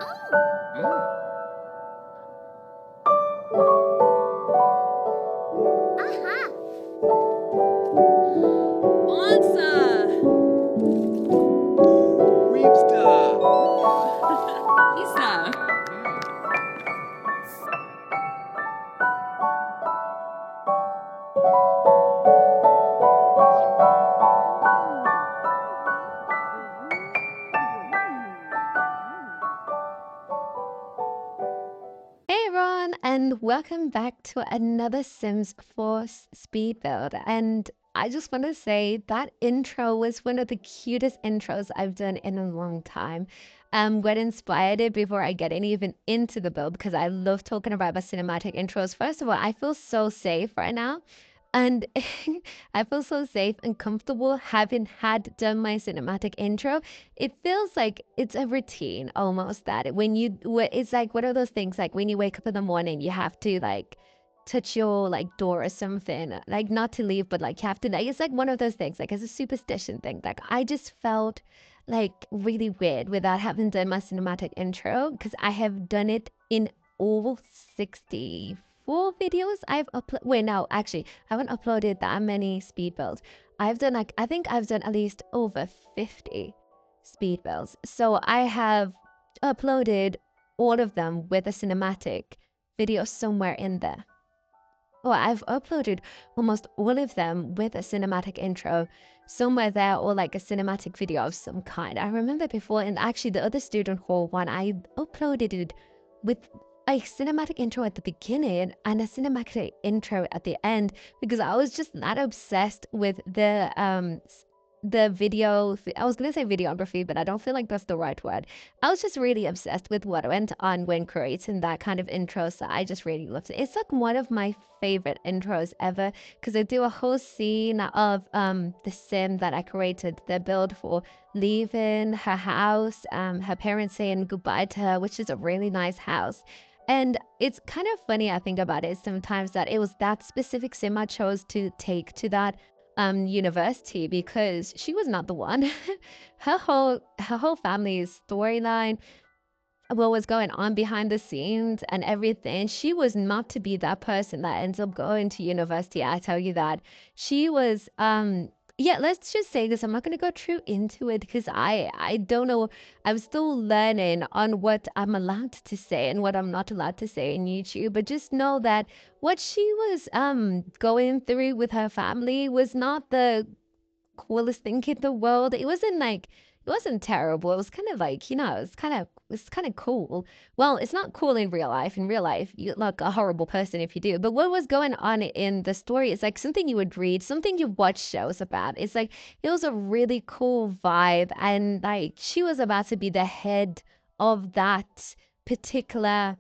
Mm. Monster! Reapster. Lisa! Mm. Hey everyone, and welcome back to another Sims 4 speed build. And I just want to say that intro was one of the cutest intros I've done in a long time. What inspired it before I get even into the build, because I love talking about my cinematic intros. First of all, I feel so safe right now. And I feel so safe and comfortable having had done my cinematic intro. It feels like it's a routine almost that it's like one of those things like when you wake up in the morning, you have to like touch your like door or something, like not to leave, but like you have to, like, it's like one of those things, like it's a superstition thing. Like I just felt like really weird without having done my cinematic intro because I have done it in all 64 videos I've uploaded. Wait, no, actually, I haven't uploaded that many speed builds. I've done like, I think I've done at least over 50 speed builds. So I have uploaded all of them with a cinematic video somewhere in there. Well, I've uploaded almost all of them with a cinematic intro somewhere there or like a cinematic video of some kind. I remember before, and actually the other student hall one, I uploaded it with a cinematic intro at the beginning and a cinematic intro at the end because I was just that obsessed with the video. I was gonna say videography, but I don't feel like that's the right word. I was just really obsessed with what went on when creating that kind of intro, so I just really loved it. It's like one of my favorite intros ever because I do a whole scene of the sim that I created, the build for leaving her house, her parents saying goodbye to her, which is a really nice house. And it's kind of funny, I think about it sometimes, that it was that specific sim I chose to take to that university because she was not the one. Her whole family's storyline, what was going on behind the scenes and everything, she was not to be that person that ends up going to university. I tell you that. She was yeah, let's just say this. I'm not going to go true into it because I don't know. I'm still learning on what I'm allowed to say and what I'm not allowed to say in YouTube. But just know that what she was going through with her family was not the coolest thing in the world. It wasn't terrible. It was kind of like, it's kind of cool. Well, it's not cool in real life. In real life, you look a horrible person if you do. But what was going on in the story is like something you would read, something you watch shows about. It's like it was a really cool vibe. And like she was about to be the head of that particular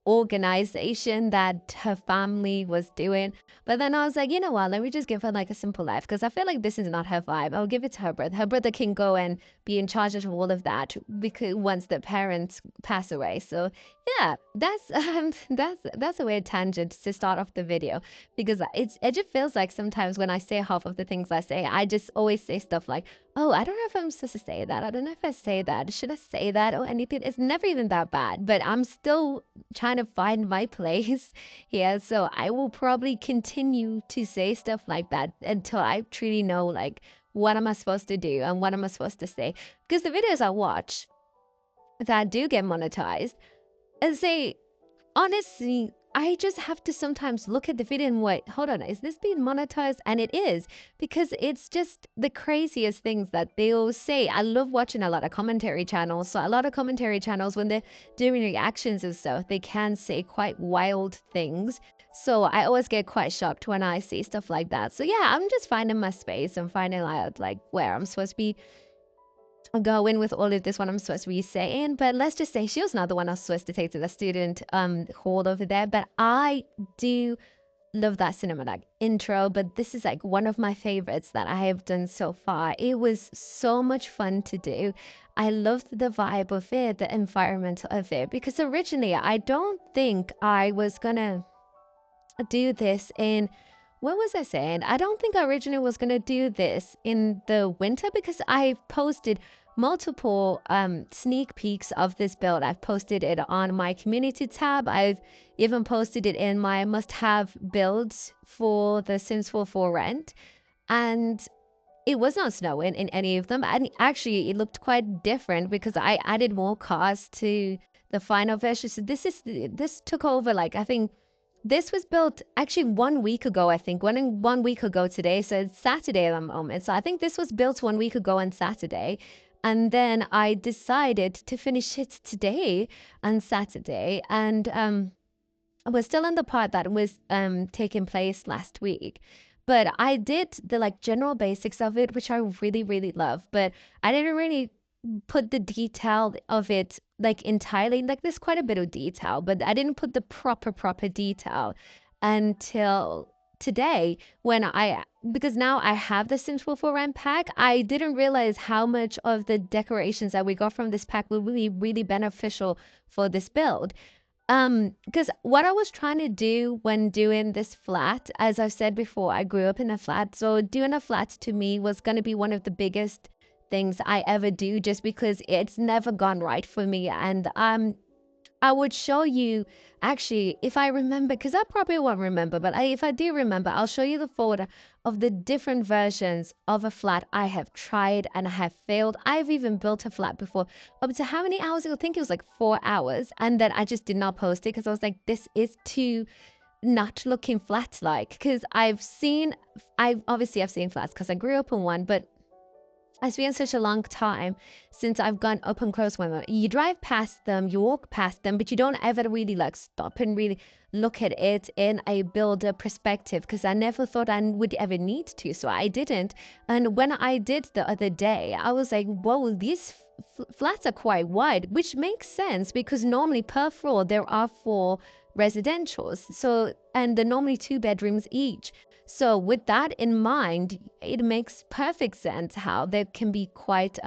organization that her family was doing. But then I was like, you know what? Let me just give her like a simple life because I feel like this is not her vibe. I'll give it to her brother. Her brother can go and be in charge of all of that because once the parents pass away. So yeah, that's that's a weird tangent to start off the video because it just feels like sometimes when I say half of the things I say, I just always say stuff like, oh, I don't know if I'm supposed to say that. I don't know if I say that. Should I say that or anything? It's never even that bad, but I'm still trying to find my place here. So I will probably continue to say stuff like that until I truly know like what am I supposed to do and what am I supposed to say. Because the videos I watch that do get monetized, and say honestly, I just have to sometimes look at the video and wait, hold on, is this being monetized? And it is, because it's just the craziest things that they'll say. I love watching a lot of commentary channels. So a lot of commentary channels, when they're doing reactions and stuff, they can say quite wild things. So I always get quite shocked when I see stuff like that. So yeah, I'm just finding my space and finding out like where I'm supposed to be go in with all of this, what I'm supposed to be saying. But let's just say she was not the one I was supposed to take to the student hall over there. But I do love that cinematic intro. But this is like one of my favorites that I have done so far. It was so much fun to do. I loved the vibe of it, the environment of it, because originally I don't think I was gonna do this in, what was I saying? I don't think I originally was gonna do this in the winter because I posted multiple sneak peeks of this build. I've posted it on my community tab. I've even posted it in my must-have builds for the Sims 4 for rent. And it was not snowing in any of them. And actually, it looked quite different because I added more cars to the final version. So this took over, like, I think this was built actually 1 week ago, I think, 1 week ago today. So it's Saturday at the moment. So I think this was built 1 week ago on Saturday. And then I decided to finish it today on Saturday. And we're still in the part that was taking place last week. But I did the like general basics of it, which I really, really love. But I didn't really put the detail of it like entirely. Like there's quite a bit of detail, but I didn't put the proper detail until today when because now I have the Sims 4 for Rent pack. I didn't realize how much of the decorations that we got from this pack will be really beneficial for this build. Because what I was trying to do when doing this flat, as I've said before, I grew up in a flat. So doing a flat to me was going to be one of the biggest things I ever do just because it's never gone right for me. And I would show you actually if I remember, because I probably won't remember, but if I do remember, I'll show you the folder of the different versions of a flat I have tried and I have failed. I've even built a flat before up to how many hours? I think it was like 4 hours. And then I just did not post it because I was like, this is too not looking flat like. Because I've seen flats because I grew up in one, but it's been such a long time since I've gone up and close with them. You drive past them, you walk past them, but you don't ever really like stop and really look at it in a builder perspective because I never thought I would ever need to, so I didn't. And when I did the other day, I was like, whoa, these flats are quite wide, which makes sense because normally per floor there are 4 residentials. So, and they're normally 2 bedrooms each. So with that in mind, it makes perfect sense how they can be quite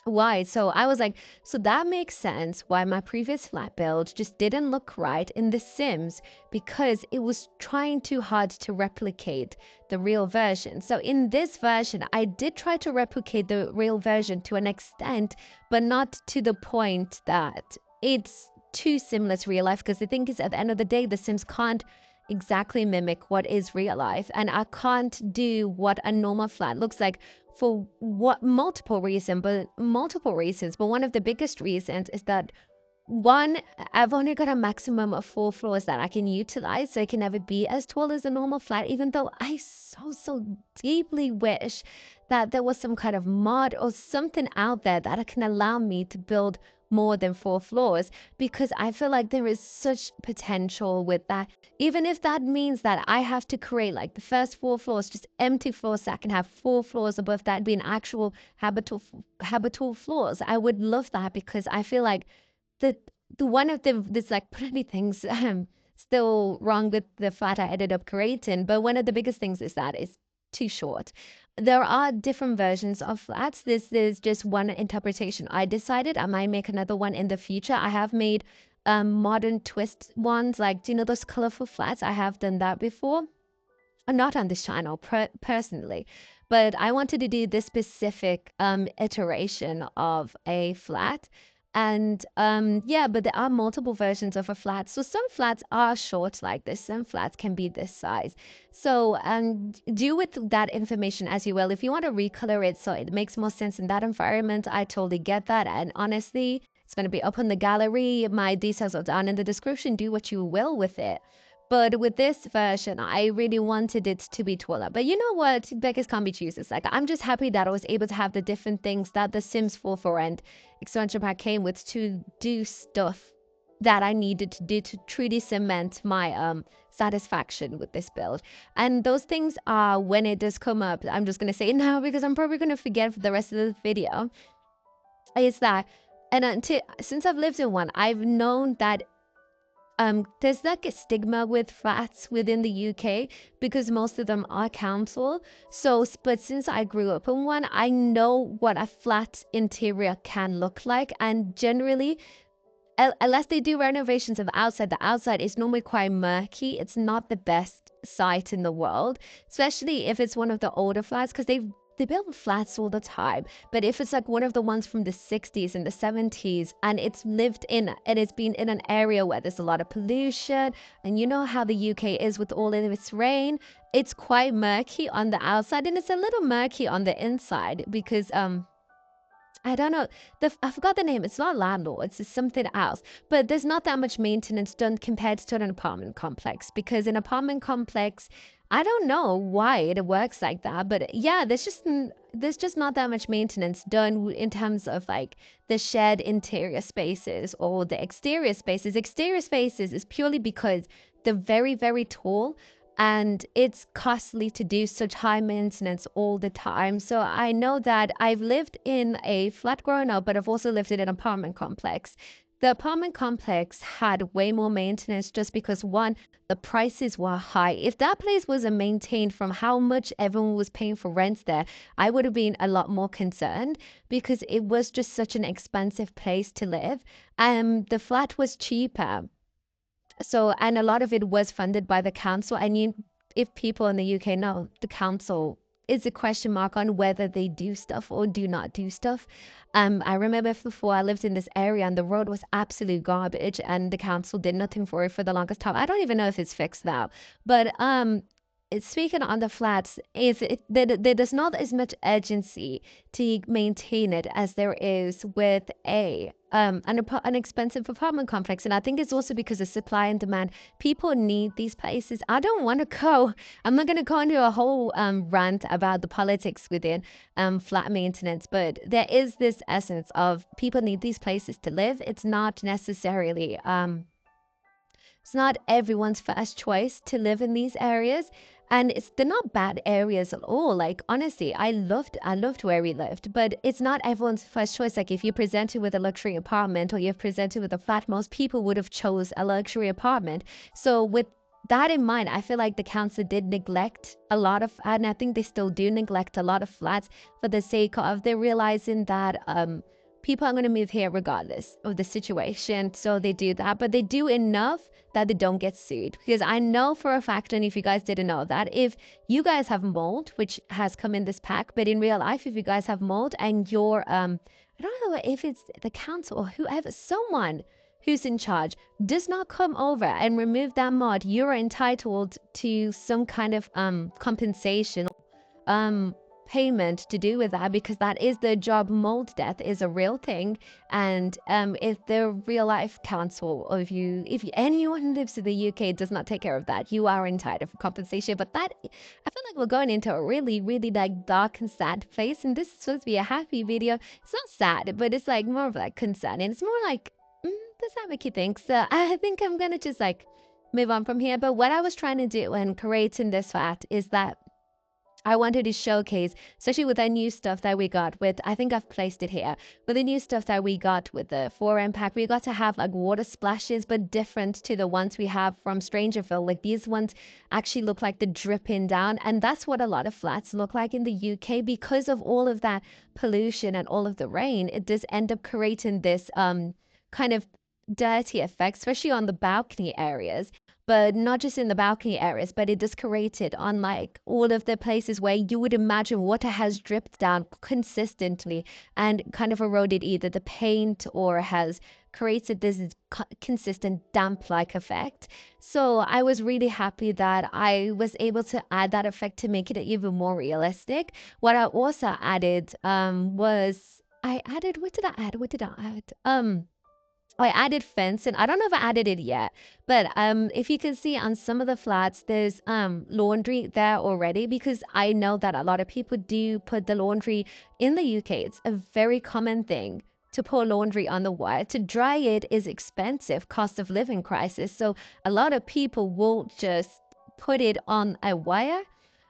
wide. So I was like, so that makes sense why my previous flat build just didn't look right in The Sims because it was trying too hard to replicate the real version. So in this version, I did try to replicate the real version to an extent, but not to the point that it's too similar to real life. Because the thing is, at the end of the day, The Sims can't exactly mimic what is real life, and I can't do what a normal flat looks like for what multiple reasons. But one of the biggest reasons is that one, I've only got a maximum of 4 floors that I can utilize, so it can never be as tall as a normal flat, even though I so deeply wish that there was some kind of mod or something out there that can allow me to build more than 4 floors, because I feel like there is such potential with that. Even if that means that I have to create like the first 4 floors, just empty floors, so I can have 4 floors above that being actual habitable floors. I would love that because I feel like the one of there's like pretty things still wrong with the flat I ended up creating, but one of the biggest things is that it's too short. There are different versions of flats. This is just one interpretation. I decided I might make another one in the future. I have made modern twist ones, like, do you know those colorful flats? I have done that before. Not on this channel personally, but I wanted to do this specific iteration of a flat. And yeah, but there are multiple versions of a flat. So some flats are short like this, some flats can be this size. So do with that information as you will. If you want to recolor it so it makes more sense in that environment, I totally get that. And honestly, it's going to be up in the gallery. My details are down in the description. Do what you will with it. But with this version, I really wanted it to be taller. But you know what? Beggars can't be choosers. Like, I'm just happy that I was able to have the different things that the Sims 4 for Rent expansion pack came with to do stuff that I needed to do to truly cement my satisfaction with this build. And those things are, when it does come up, I'm just going to say it now because I'm probably going to forget for the rest of the video, is that, and since I've lived in one, I've known that there's like a stigma with flats within the UK because most of them are council. So, but since I grew up in one, I know what a flat interior can look like. And generally, unless they do renovations of the outside is normally quite murky. It's not the best sight in the world, especially if it's one of the older flats, because they've they build flats all the time. But if it's like one of the ones from the 60s and the 70s, and it's lived in and it's been in an area where there's a lot of pollution, and you know how the UK is with all of its rain, it's quite murky on the outside and it's a little murky on the inside because I don't know. I forgot the name. It's not landlords. It's something else. But there's not that much maintenance done compared to an apartment complex because an apartment complex, I don't know why it works like that, but yeah, there's just not that much maintenance done in terms of like the shared interior spaces or the exterior spaces. Exterior spaces is purely because they're very, very tall and it's costly to do such high maintenance all the time. So I know that I've lived in a flat growing up, but I've also lived in an apartment complex. The apartment complex had way more maintenance just because one, the prices were high. If that place wasn't maintained from how much everyone was paying for rents there, I would have been a lot more concerned because it was just such an expensive place to live. The flat was cheaper, so, and a lot of it was funded by the council. I mean, if people in the UK know, the council is a question mark on whether they do stuff or do not do stuff. I remember before I lived in this area and the road was absolute garbage and the council did nothing for it for the longest time. I don't even know if it's fixed now. But it's speaking on the flats, there does not as much urgency to maintain it as there is with an expensive apartment complex. And I think it's also because of supply and demand. People need these places. I don't want to go. I'm not going to go into a whole rant about the politics within flat maintenance, but there is this essence of people need these places to live. It's not everyone's first choice to live in these areas. And they're not bad areas at all. Like honestly, I loved where we lived, but it's not everyone's first choice. Like if you're presented with a luxury apartment or you're presented with a flat, most people would have chose a luxury apartment. So with that in mind, I feel like the council did neglect a lot of, and I think they still do neglect a lot of flats for the sake of they're realizing that people are going to move here regardless of the situation. So they do that, but they do enough that they don't get sued. Because I know for a fact, and if you guys didn't know that, if you guys have mold, which has come in this pack, but in real life, if you guys have mold and you're, I don't know if it's the council or whoever, someone who's in charge does not come over and remove that mod, you're entitled to some kind of compensation um payment to do with that because that is their job. Mold death is a real thing, and if the real life council or if anyone who lives in the UK does not take care of that, you are entitled for compensation. But that, I feel like we're going into a really, really like dark and sad place, and this is supposed to be a happy video. It's not sad, but it's like more of like concern, and it's more like does that make you think? So I think I'm gonna just like move on from here. But what I was trying to do when creating this fact is that I wanted to showcase, especially with the new stuff that we got with, I think I've placed it here, with the new stuff that we got with the 4M pack, we got to have like water splashes, but different to the ones we have from Strangerville. Like these ones actually look like they're dripping down. And that's what a lot of flats look like in the UK because of all of that pollution and all of the rain. It does end up creating this kind of dirty effect, especially on the balcony areas, but not just in the balcony areas, but it is created on like all of the places where you would imagine water has dripped down consistently and kind of eroded either the paint or has created this consistent damp like effect. So I was really happy that I was able to add that effect to make it even more realistic. What I also added was I added, what did I add? What did I add? I added fence, and I don't know if I added it yet, but if you can see on some of the flats, there's laundry there already because I know that a lot of people do put the laundry in the UK. It's a very common thing to pour laundry on the wire. To dry it is expensive, cost of living crisis. So a lot of people will just put it on a wire.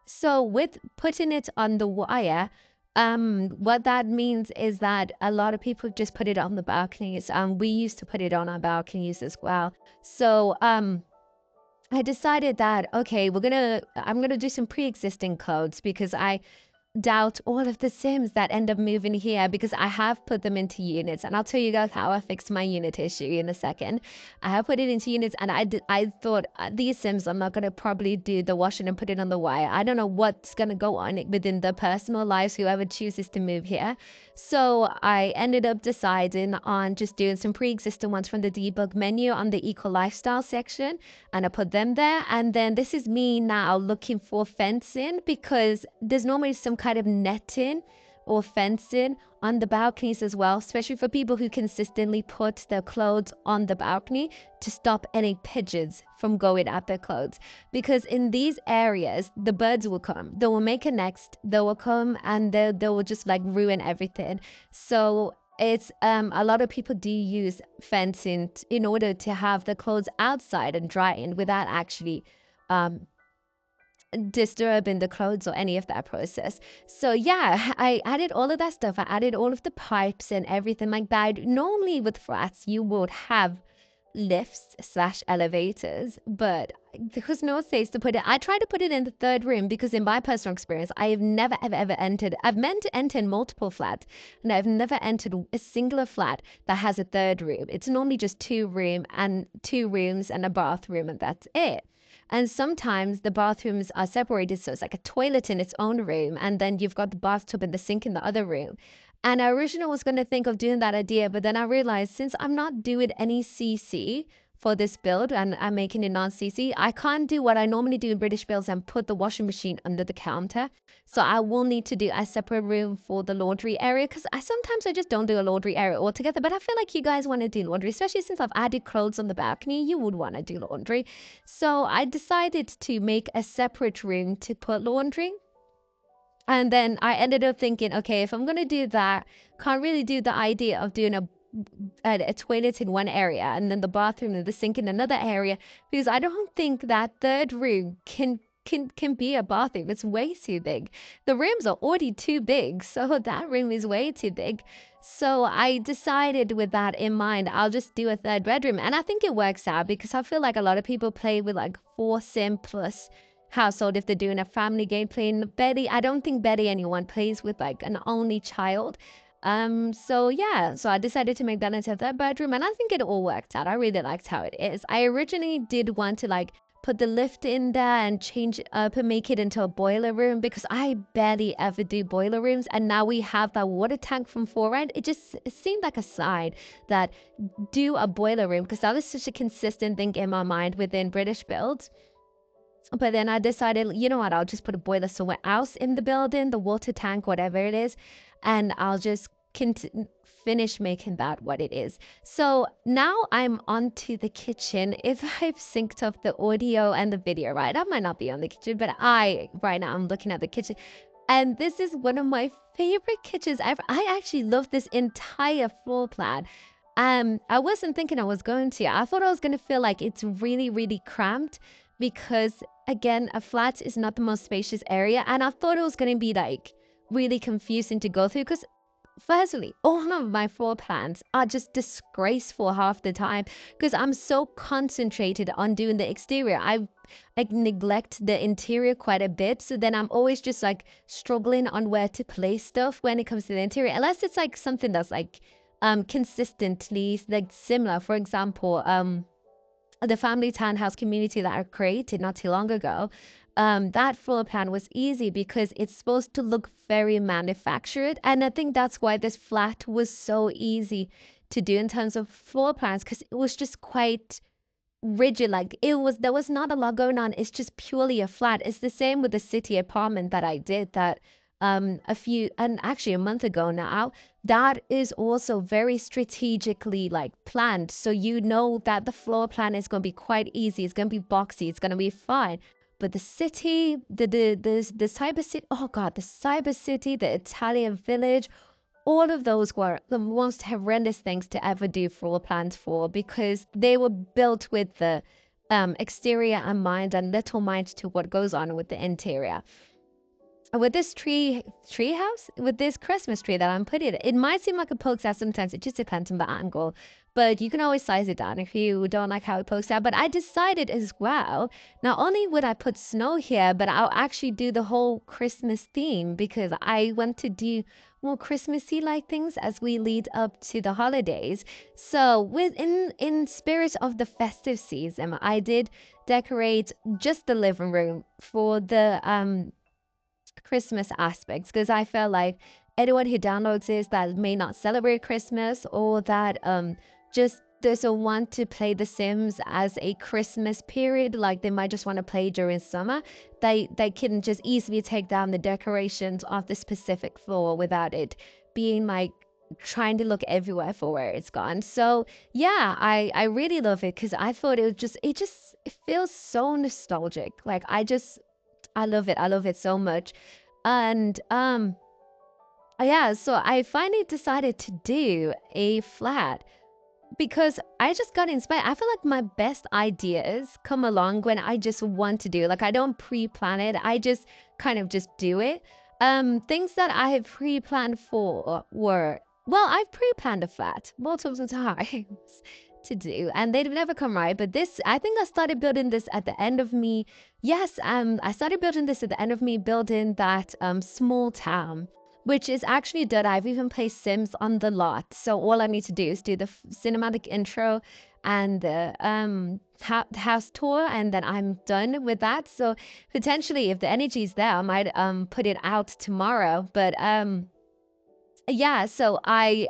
So with putting it on the wire, what that means is that a lot of people just put it on the balconies. We used to put it on our balconies as well. So, I decided that, okay, I'm gonna do some pre-existing codes because doubt all of the Sims that end up moving here because I have put them into units, and I'll tell you guys how I fixed my unit issue in a second. I have put it into units, and I thought these Sims, I'm not going to probably do the washing and put it on the wire. I don't know what's going to go on within the personal lives, whoever chooses to move here. So I ended up deciding on just doing some pre-existing ones from the debug menu on the eco lifestyle section, and I put them there. And then this is me now looking for fencing, because there's normally some kind of netting or fencing on the balconies as well, especially for people who consistently put their clothes on the balcony to stop any pigeons from going at their clothes. Because in these areas, the birds will come, they will make a nest, they will come, and they will just like ruin everything. So it's a lot of people do use fencing in order to have the clothes outside and drying without actually disturbing the clothes or any of that process. So yeah, I added all of that stuff. I added all of the pipes and everything like that. Normally with flats, you would have lifts slash elevators, but there was no space to put it. I tried to put it in the third room because in my personal experience, I have never ever entered, I've meant to enter in multiple flats, and I've never entered a singular flat that has a third room. It's normally just two rooms and a bathroom, and that's it. And sometimes the bathrooms are separated, so it's like a toilet in its own room, and then you've got the bathtub and the sink in the other room. And I originally was going to think of doing that idea, but then I realized since I'm not doing any CC for this build and I'm making it non-CC, I can't do what I normally do in British builds and put the washing machine under the counter. So I will need to do a separate room for the laundry area, because I just don't do a laundry area altogether. But I feel like you guys want to do laundry, especially since I've added clothes on the balcony. You would want to do laundry. So I decided to make a separate room to put laundry. And then I ended up thinking, okay, if I'm going to do that, can't really do the idea of doing a toilet in one area and then the bathroom and the sink in another area, because I don't think that third room can be a bathroom. It's way too big. The rooms are already too big, so that room is way too big. So I decided with that in mind, I'll just do a third bedroom. And I think it works out because I feel like a lot of people play with like 4 sim plus household if they're doing a family game playing. Barely, I don't think barely anyone plays with like an only child. So yeah, so I decided to make that into a third bedroom, and I think it all worked out. I really liked how it is. I originally did want to like put the lift in there and change it up and make it into a boiler room, because I barely ever do boiler rooms, and now we have that water tank from Forend. It seemed like a sign that do a boiler room, because that was such a consistent thing in my mind within British builds. But then I decided, you know what, I'll just put a boiler somewhere else in the building, the water tank, whatever it is, and I'll just finish making that what it is. So now I'm onto the kitchen. If I've synced up the audio and the video, right, I might not be on the kitchen, but right now I'm looking at the kitchen. And this is one of my favorite kitchens ever. I actually love this entire floor plan. I wasn't thinking I was going to. I thought I was going to feel like it's really, really cramped, because again, a flat is not the most spacious area, and I thought it was going to be like really confusing to go through, because firstly, all of my floor plans are just disgraceful half the time, because I'm so concentrated on doing the exterior. I neglect the interior quite a bit, so then I'm always just like struggling on where to place stuff when it comes to the interior, unless it's like something that's like consistently like similar. For example, the family townhouse community that I created not too long ago, that floor plan was easy because it's supposed to look very manufactured. And I think that's why this flat was so easy to do in terms of floor plans, because it was just quite rigid. Like there was not a lot going on. It's just purely a flat. It's the same with the city apartment that I did that actually a month ago now. That is also very strategically like planned, so you know that the floor plan is going to be quite easy. It's going to be boxy, it's going to be fine. But the city, the cyber city, oh god, the cyber city, the Italian village, all of those were the most horrendous things to ever do floor plans for, because they were built with the exterior in mind and little mind to what goes on with the interior. with this tree house, with this Christmas tree that I'm putting, it might seem like it pokes out sometimes. It just depends on the angle, but you can always size it down if you don't like how it pokes out. But I decided as well, not only would I put snow here, but I'll actually do the whole Christmas theme, because I want to do more Christmassy like things as we lead up to the holidays. So in spirit of the festive season, I did decorate just the living room for the Christmas aspects, because I felt like anyone who downloads this that may not celebrate Christmas, or that just doesn't want to play The Sims as a Christmas period, like they might just want to play during summer, they can just easily take down the decorations of the specific floor without it being like trying to look everywhere for where it's gone. So yeah, I really love it, because I thought it feels so nostalgic. Like I love it. I love it so much. And yeah, so I finally decided to do a flat, because I just got inspired. I feel like my best ideas come along when I just want to do. Like I don't pre-plan it. I just kind of just do it. Things that I have pre-planned for were, well, I've pre-planned a flat multiple times to do, and they've never come right. But this, I think I started building this at the end of me. Yes, I started building this at the end of me building that small town, which is actually done. I've even placed Sims on the lot. So all I need to do is do the cinematic intro and the house tour, and then I'm done with that. So potentially, if the energy is there, I might put it out tomorrow. But yeah, so I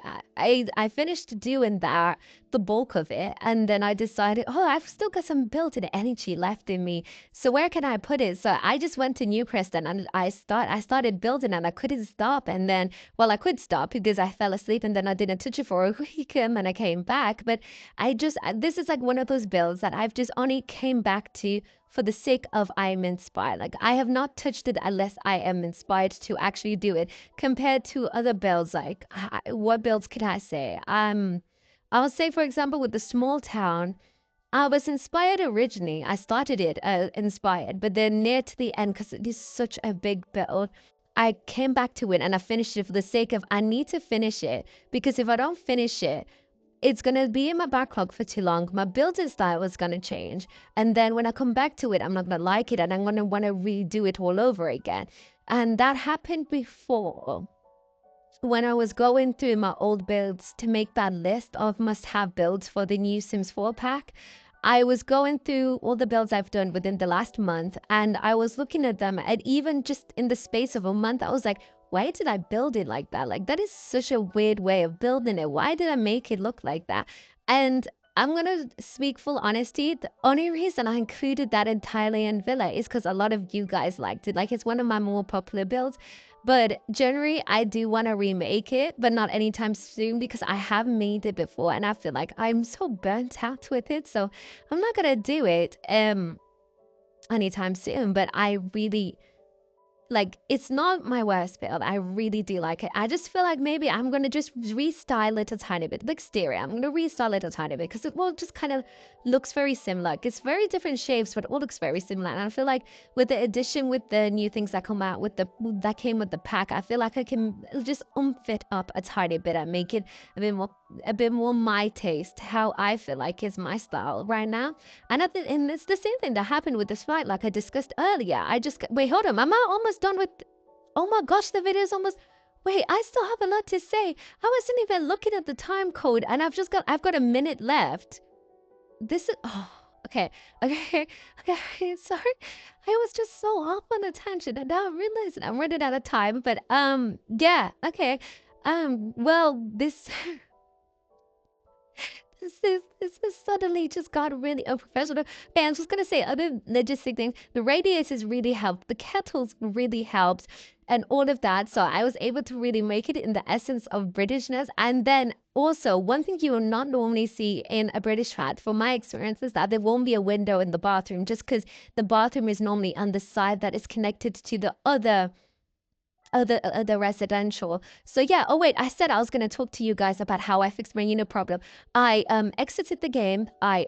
finished doing that, the bulk of it, and then I decided, oh, I've still got some built-in energy left in me. So where can I put it? So I just went to New Preston and I started building, and I couldn't stop. And then, well, I could stop because I fell asleep, and then I didn't touch it for a week, and I came back. But this is like one of those builds that I've just only came back to for the sake of I'm inspired. Like I have not touched it unless I am inspired to actually do it, compared to other builds. Like what builds can I say? I'll say, for example, with the small town, I was inspired originally. I started it inspired, but then near to the end, because it is such a big build, I came back to it and I finished it for the sake of I need to finish it, because if I don't finish it, it's going to be in my backlog for too long. My building style is going to change. And then when I come back to it, I'm not going to like it, and I'm going to want to redo it all over again. And that happened before, when I was going through my old builds to make that list of must-have builds for the new Sims 4 pack. I was going through all the builds I've done within the last month, and I was looking at them, and even just in the space of a month, I was like, why did I build it like that? Like, that is such a weird way of building it. Why did I make it look like that? And I'm going to speak full honesty. The only reason I included that entirely in Villa is because a lot of you guys liked it. Like, it's one of my more popular builds. But generally, I do want to remake it, but not anytime soon, because I have made it before and I feel like I'm so burnt out with it. So I'm not going to do it anytime soon. But I really, like, it's not my worst build. I really do like it. I just feel like maybe I'm going to just restyle it a tiny bit. The exterior, I'm going to restyle it a tiny bit, because it will just kind of looks very similar. It's very different shapes, but it all looks very similar. And I feel like with the addition, with the new things that come out with that came with the pack, I feel like I can just it up a tiny bit and make it a bit more my taste, how I feel like is my style right now. And it's the same thing that happened with this flight, like I discussed earlier. Wait, hold on, am I almost done with? Oh my gosh, the video is almost. Wait, I still have a lot to say. I wasn't even looking at the time code, and I've got a minute left. This is, oh, okay, okay, okay. Sorry, I was just so off on a tangent, and now I realize I'm running out of time. But yeah, okay, well, this. This suddenly just got really unprofessional. Okay, I was just gonna say other logistic things. The radiators really helped. The kettles really helped, and all of that. So I was able to really make it in the essence of Britishness. And then also, one thing you will not normally see in a British flat, from my experience, is that there won't be a window in the bathroom, just because the bathroom is normally on the side that is connected to the other residential. So yeah, oh wait, I said I was going to talk to you guys about how I fixed my unit problem. I exited the game, I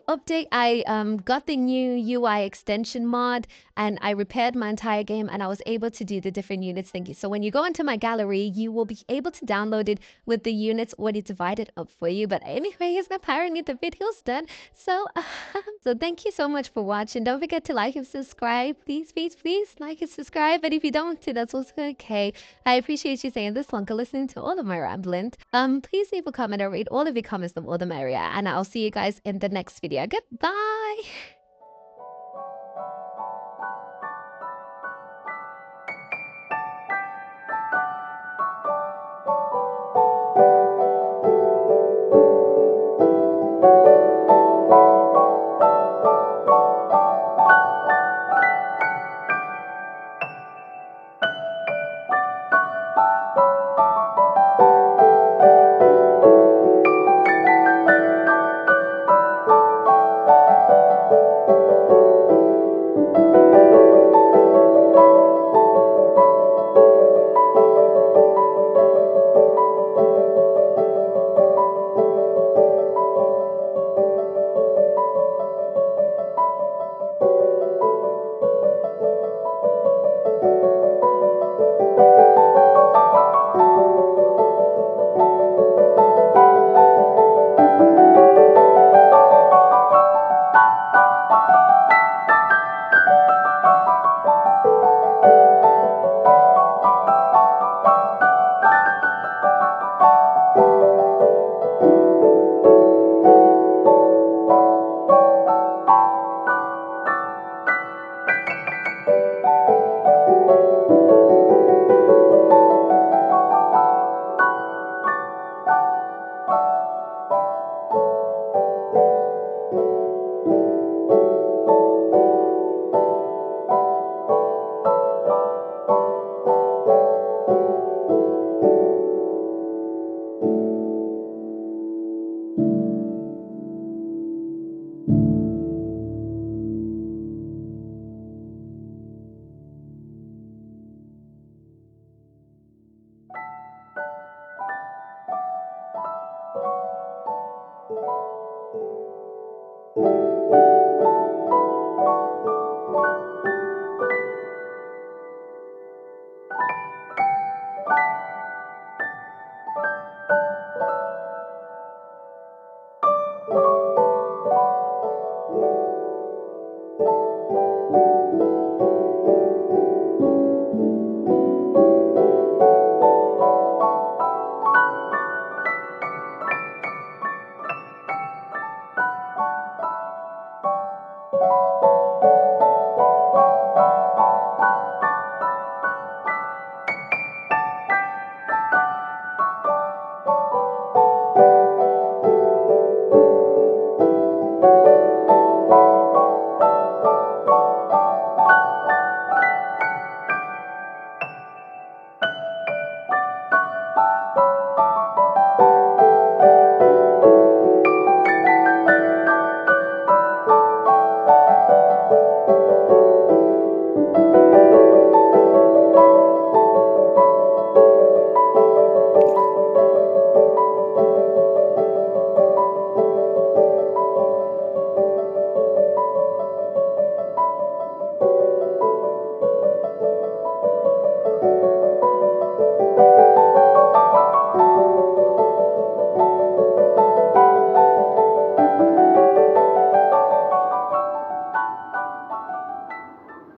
got the new UI extension mod, and I repaired my entire game, and I was able to do the different units thingy. So when you go into my gallery, you will be able to download it with the units already divided up for you. But anyways, apparently the video's done. So, so thank you so much for watching. Don't forget to like and subscribe. Please, please, please like and subscribe. But if you don't, that's also okay. I appreciate you staying this long and listening to all of my ramblings. Please leave a comment or read all of your comments, the more the merrier. And I'll see you guys in the next video. Goodbye.